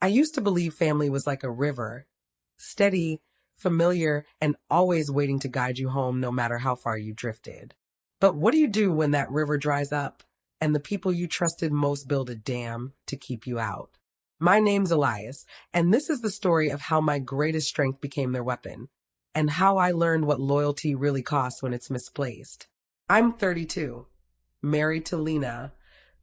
I used to believe family was like a river, steady, familiar, and always waiting to guide you home no matter how far you drifted. But what do you do when that river dries up and the people you trusted most build a dam to keep you out? My name's Elias, and this is the story of how my greatest strength became their weapon, and how I learned what loyalty really costs when it's misplaced. I'm 32, married to Lena,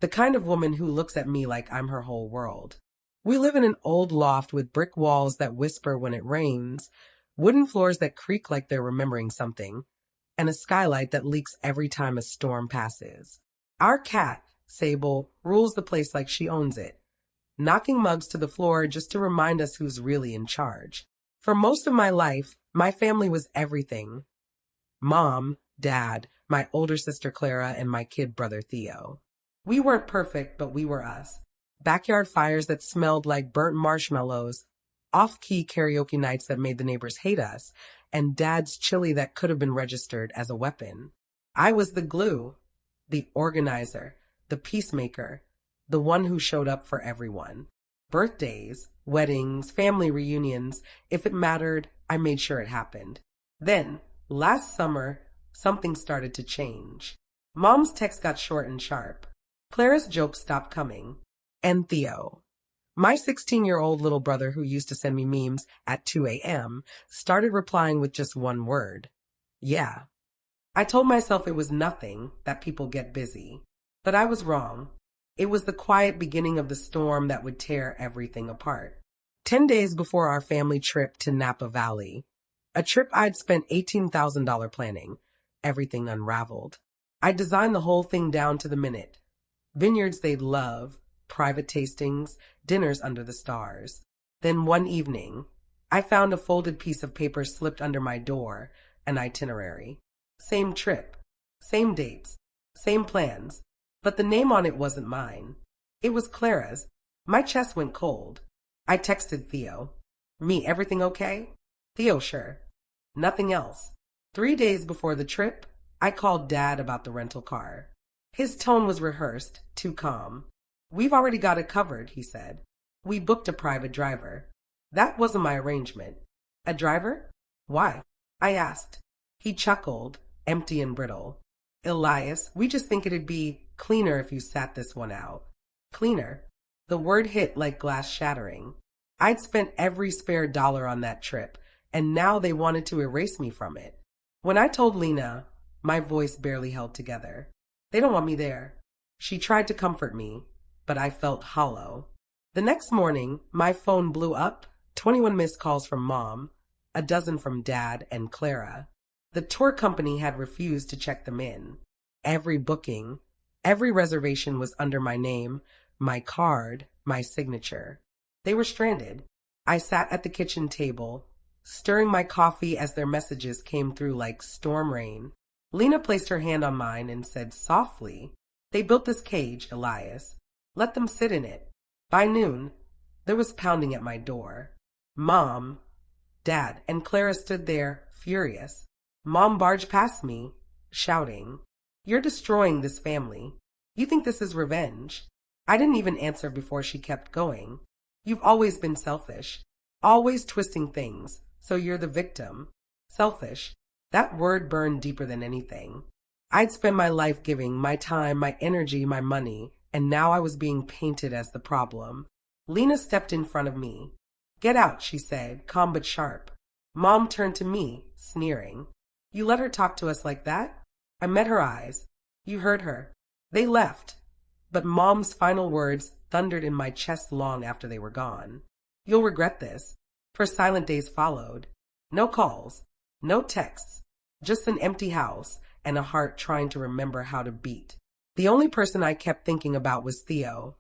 the kind of woman who looks at me like I'm her whole world. We live in an old loft with brick walls that whisper when it rains, wooden floors that creak like they're remembering something, and a skylight that leaks every time a storm passes. Our cat, Sable, rules the place like she owns it, knocking mugs to the floor just to remind us who's really in charge. For most of my life, my family was everything. Mom, Dad, my older sister Clara, and my kid brother Theo. We weren't perfect, but we were us. Backyard fires that smelled like burnt marshmallows, off-key karaoke nights that made the neighbors hate us, and Dad's chili that could have been registered as a weapon. I was the glue, the organizer, the peacemaker, the one who showed up for everyone. Birthdays, weddings, family reunions, if it mattered, I made sure it happened. Then, last summer, something started to change. Mom's text got short and sharp. Clara's jokes stopped coming. And Theo, my 16-year-old little brother who used to send me memes at 2 a.m., started replying with just one word. Yeah. I told myself it was nothing, that people get busy. But I was wrong. It was the quiet beginning of the storm that would tear everything apart. 10 days before our family trip to Napa Valley, a trip I'd spent $18,000 planning, everything unraveled. I designed the whole thing down to the minute. Vineyards they'd love, private tastings, dinners under the stars. Then one evening, I found a folded piece of paper slipped under my door, an itinerary. Same trip, same dates, same plans, but the name on it wasn't mine. It was Clara's. My chest went cold. I texted Theo. Me, everything okay? Theo, sure. Nothing else. 3 days before the trip, I called Dad about the rental car. His tone was rehearsed, too calm. We've already got it covered, he said. We booked a private driver. That wasn't my arrangement. A driver? Why? I asked. He chuckled, empty and brittle. Elias, we just think it'd be cleaner if you sat this one out. Cleaner? The word hit like glass shattering. I'd spent every spare dollar on that trip, and now they wanted to erase me from it. When I told Lena, my voice barely held together. They don't want me there. She tried to comfort me, but I felt hollow. The next morning, my phone blew up, 21 missed calls from Mom, a dozen from Dad and Clara. The tour company had refused to check them in. Every booking, every reservation was under my name, my card, my signature. They were stranded. I sat at the kitchen table, stirring my coffee as their messages came through like storm rain. Lena placed her hand on mine and said softly, "They built this cage, Elias. Let them sit in it." By noon, there was pounding at my door. Mom, Dad, and Clara stood there, furious. Mom barged past me, shouting, "You're destroying this family. You think this is revenge?" I didn't even answer before she kept going. "You've always been selfish, always twisting things, so you're the victim." Selfish. That word burned deeper than anything. I'd spent my life giving, my time, my energy, my money, and now I was being painted as the problem. Lena stepped in front of me. "Get out," she said, calm but sharp. Mom turned to me, sneering. "You let her talk to us like that?" I met her eyes. "You heard her. They left." But Mom's final words thundered in my chest long after they were gone. "You'll regret this." For silent days followed. No calls, no texts, just an empty house and a heart trying to remember how to beat. The only person I kept thinking about was Theo,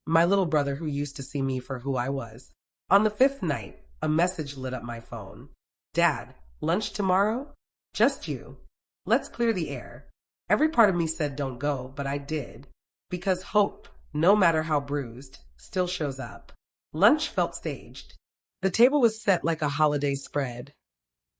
my little brother who used to see me for who I was. On the 5th night, a message lit up my phone. "Dad, lunch tomorrow? Just you. Let's clear the air." Every part of me said don't go, but I did. Because hope, no matter how bruised, still shows up. Lunch felt staged. The table was set like a holiday spread.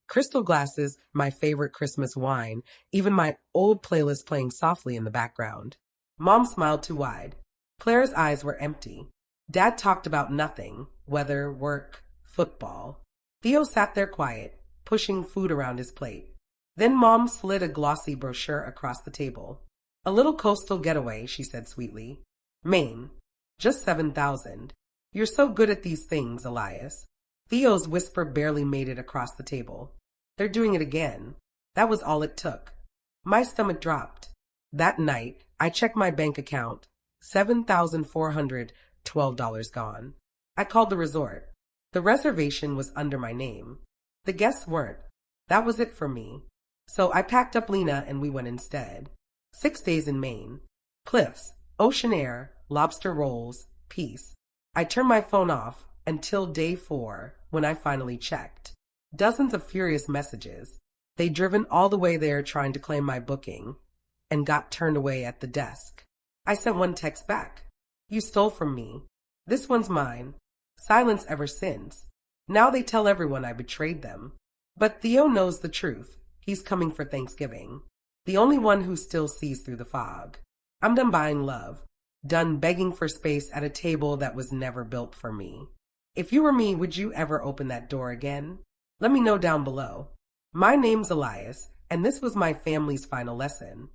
Crystal glasses, my favorite Christmas wine, even my old playlist playing softly in the background. Mom smiled too wide. Clara's eyes were empty. Dad talked about nothing, weather, work, football. Theo sat there quiet, pushing food around his plate. Then Mom slid a glossy brochure across the table. A little coastal getaway, she said sweetly. Maine. Just 7,000. You're so good at these things, Elias. Theo's whisper barely made it across the table. They're doing it again. That was all it took. My stomach dropped. That night, I checked my bank account. $7,412 gone. I called the resort. The reservation was under my name. The guests weren't. That was it for me. So I packed up Lena and we went instead. 6 days in Maine. Cliffs, ocean air, lobster rolls, peace. I turned my phone off until day 4, when I finally checked. Dozens of furious messages. They'd driven all the way there trying to claim my booking and got turned away at the desk. I sent one text back. You stole from me. This one's mine. Silence ever since. Now they tell everyone I betrayed them. But Theo knows the truth. He's coming for Thanksgiving. The only one who still sees through the fog. I'm done buying love. Done begging for space at a table that was never built for me. If you were me, would you ever open that door again? Let me know down below. My name's Elias, and this was my family's final lesson.